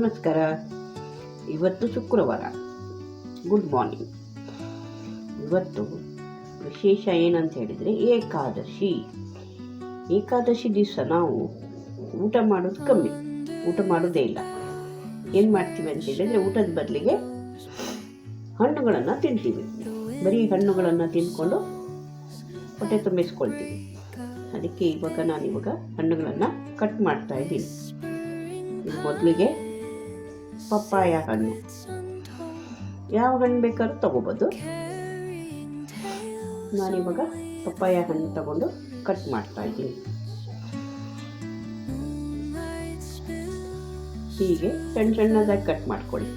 ನಮಸ್ಕಾರ. ಇವತ್ತು ಶುಕ್ರವಾರ. Good morning. ಇವತ್ತು ವಿಶೇಷ ಏನಂತ ಹೇಳಿದರೆ ಏಕಾದಶಿ ದಿವಸ ನಾವು ಊಟ ಮಾಡೋದು ಕಮ್ಮಿ, ಊಟ ಮಾಡೋದೇ ಇಲ್ಲ. ಏನು ಮಾಡ್ತೀವಿ ಅಂತ ಹೇಳಿದರೆ ಊಟದ ಬದಲಿಗೆ ಹಣ್ಣುಗಳನ್ನು ತಿಂತೀವಿ. ಬರೀ ಹಣ್ಣುಗಳನ್ನು ತಿಂದ್ಕೊಂಡು ಹೊಟ್ಟೆ ತುಂಬಿಸ್ಕೊಳ್ತೀವಿ. ಅದಕ್ಕೆ ನಾನಿವಾಗ ಹಣ್ಣುಗಳನ್ನು ಕಟ್ ಮಾಡ್ತಾ ಇದ್ದೀನಿ. ಮೊದಲಿಗೆ ಪಪ್ಪಾಯ ಹಣ್ಣು, ಯಾವ ಹಣ್ಣು ಬೇಕಾದ್ರೂ ತಗೋಬೋದು. ನಾನಿವಾಗ ಪಪ್ಪಾಯ ಹಣ್ಣು ತಗೊಂಡು ಕಟ್ ಮಾಡ್ತಾ ಇದ್ದೀನಿ. ಹೀಗೆ ಸಣ್ಣ ಸಣ್ಣದಾಗಿ ಕಟ್ ಮಾಡ್ಕೊಳ್ಳಿ.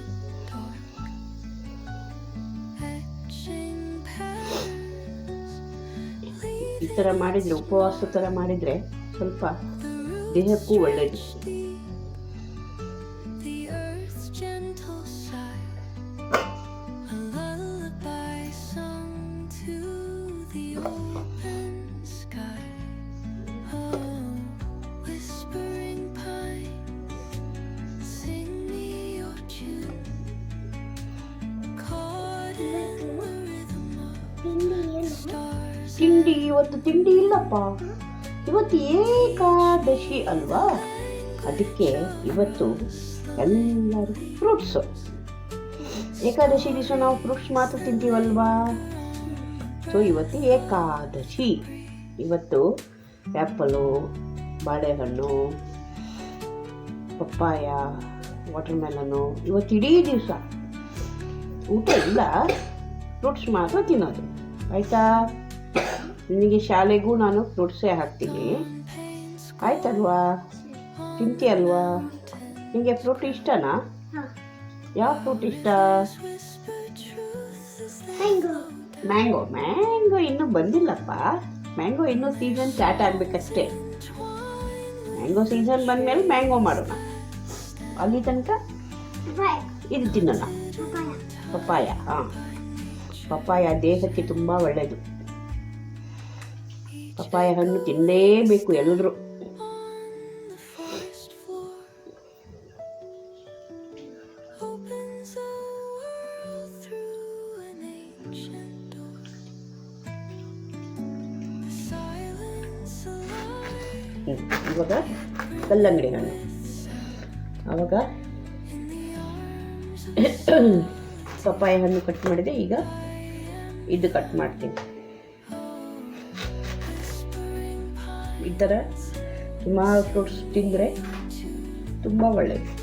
ಈ ಥರ ಮಾಡಿದರೆ, ಉಪವಾಸ ಥರ ಮಾಡಿದರೆ ಸ್ವಲ್ಪ ದೇಹಕ್ಕೂ ಒಳ್ಳೆಯದು. ಇವತ್ತು ತಿಂಡಿ ಇಲ್ಲಪ್ಪ, ಇವತ್ತು ಏಕಾದಶಿ ಅಲ್ವಾ, ಅದಕ್ಕೆ ಇವತ್ತು ಎಲ್ಲರೂ ಫ್ರೂಟ್ಸು. ಏಕಾದಶಿ ದಿವಸ ನಾವು ಫ್ರೂಟ್ಸ್ ಮಾತ್ರ ತಿಂತೀವಲ್ವಾ. ಸೊ ಇವತ್ತು ಏಕಾದಶಿ. ಇವತ್ತು ಆ್ಯಪಲು, ಬಾಳೆಹಣ್ಣು, ಪಪ್ಪಾಯ, ವಾಟರ್ ಮೆಲನು, ಇವತ್ತು ಇಡೀ ದಿವಸ ಊಟ ಇಲ್ಲ, ಫ್ರೂಟ್ಸ್ ಮಾತ್ರ ತಿನ್ನೋದು. ಆಯಿತಾ? ನಿನಗೆ ಶಾಲೆಗೂ ನಾನು ಫ್ರೂಟ್ಸೇ ಹಾಕ್ತೀನಿ, ಆಯ್ತಲ್ವಾ? ತಿಂತೀಯಲ್ವಾ? ನಿಮಗೆ ಫ್ರೂಟ್ ಇಷ್ಟನಾ? ಯಾವ ಫ್ರೂಟ್ ಇಷ್ಟ? ಮ್ಯಾಂಗೋ ಇನ್ನೂ ಬಂದಿಲ್ಲಪ್ಪ. ಮ್ಯಾಂಗೋ ಇನ್ನೂ ಸೀಸನ್ ಸ್ಟಾರ್ಟ್ ಆಗಬೇಕಷ್ಟೇ. ಮ್ಯಾಂಗೋ ಸೀಸನ್ ಬಂದಮೇಲೆ ಮ್ಯಾಂಗೋ ಮಾಡೋಣ. ಅಲ್ಲಿ ತನಕ ಇದು ತಿನ್ನೋಣ. ಪಪ್ಪಾಯ. ಪಪ್ಪಾಯ ದೇಹಕ್ಕೆ ತುಂಬ ಒಳ್ಳೆಯದು. ಪಪ್ಪಾಯ ಹಣ್ಣು ತಿನ್ನಲೇಬೇಕು ಎಲ್ಲರೂ. ಇವಾಗ ಕಲ್ಲಂಗಡಿ ಹಣ್ಣು. ಆವಾಗ ಪಪ್ಪಾಯ ಹಣ್ಣು ಕಟ್ ಮಾಡಿದೆ, ಈಗ ಇದು ಕಟ್ ಮಾಡ್ತೀನಿ. ಈ ಥರ ಸುಮಾರು ಫ್ರೂಟ್ಸ್ ತಿಂದರೆ ತುಂಬ ಒಳ್ಳೆಯದು.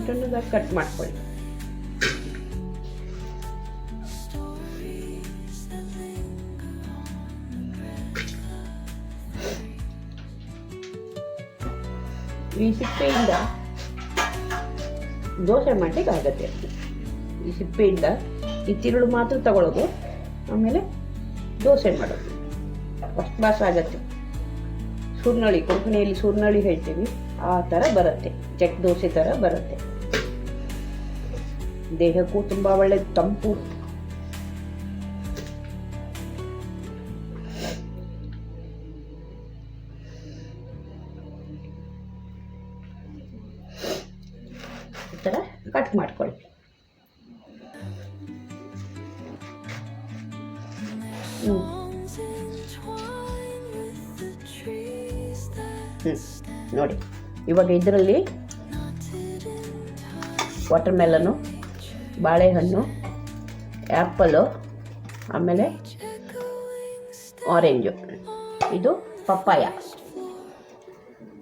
ಸಣ್ಣದಾಗಿ ಕಟ್ ಮಾಡ್ಕೊಳ್ಳಿ. ಈ ಸಿಪ್ಪೆಯಿಂದ ದೋಸೆ ಮಾಡಲಿಕ್ಕೆ ಆಗುತ್ತೆ. ಈ ಸಿಪ್ಪೆಯಿಂದ ಈ ತಿರುಳು ಮಾತ್ರ ತಗೊಳ್ಳೋದು, ಆಮೇಲೆ ದೋಸೆ ಮಾಡೋದು. ಫಸ್ಟ್ ಕ್ಲಾಸ್ ಆಗುತ್ತೆ. ಸೂರ್ನಳಿ, ಕೊಂಕಣಿಯಲ್ಲಿ ಸೂರ್ನಳಿ ಹೇಳ್ತೀವಿ, ಆ ಥರ ಬರುತ್ತೆ. ಚೆಕ್ ದೋಸೆ ಥರ ಬರುತ್ತೆ. ದೇಹಕ್ಕೂ ತುಂಬ ಒಳ್ಳೆಯದು, ತಂಪು. ಈ ಥರ ಕಟ್ ಮಾಡ್ಕೊಳ್ಳಿ. ನೋಡಿ, ಇವಾಗ ಇದರಲ್ಲಿ ವಾಟರ್ ಮೆಲನು, ಬಾಳೆಹಣ್ಣು, ಆ್ಯಪಲು, ಆಮೇಲೆ ಆರೆಂಜು, ಇದು ಪಪ್ಪಾಯ,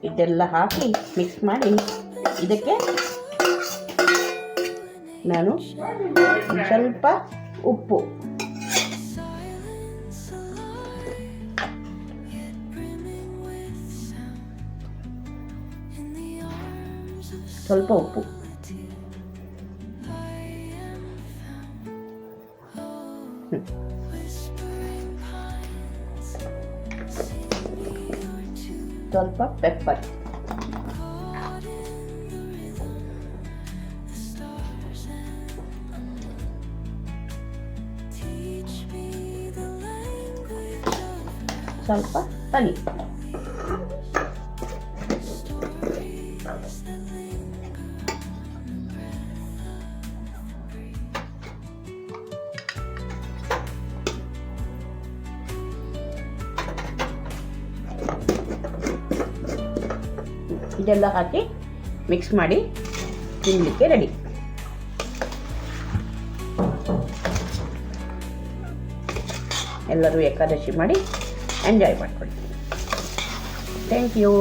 ಇದೆಲ್ಲ ಹಾಕಿ ಮಿಕ್ಸ್ ಮಾಡಿ ಇದಕ್ಕೆ ನಾನು ಸ್ವಲ್ಪ ಉಪ್ಪು, ಸ್ವಲ್ಪ ಉಪ್ಪು, ಸ್ವಲ್ಪ ಪೆಪ್ಪರ್, ಸ್ವಲ್ಪ ಹನಿ. ಇದೆಲ್ಲ ಹಾಕಿ ಮಿಕ್ಸ್ ಮಾಡಿ ತಿನ್ನಲಿಕ್ಕೆ ರೆಡಿ. ಎಲ್ಲರೂ ಏಕಾದಶಿ ಮಾಡಿ ಎಂಜಾಯ್ ಮಾಡ್ಕೊಳ್ಳಿ. Thank you.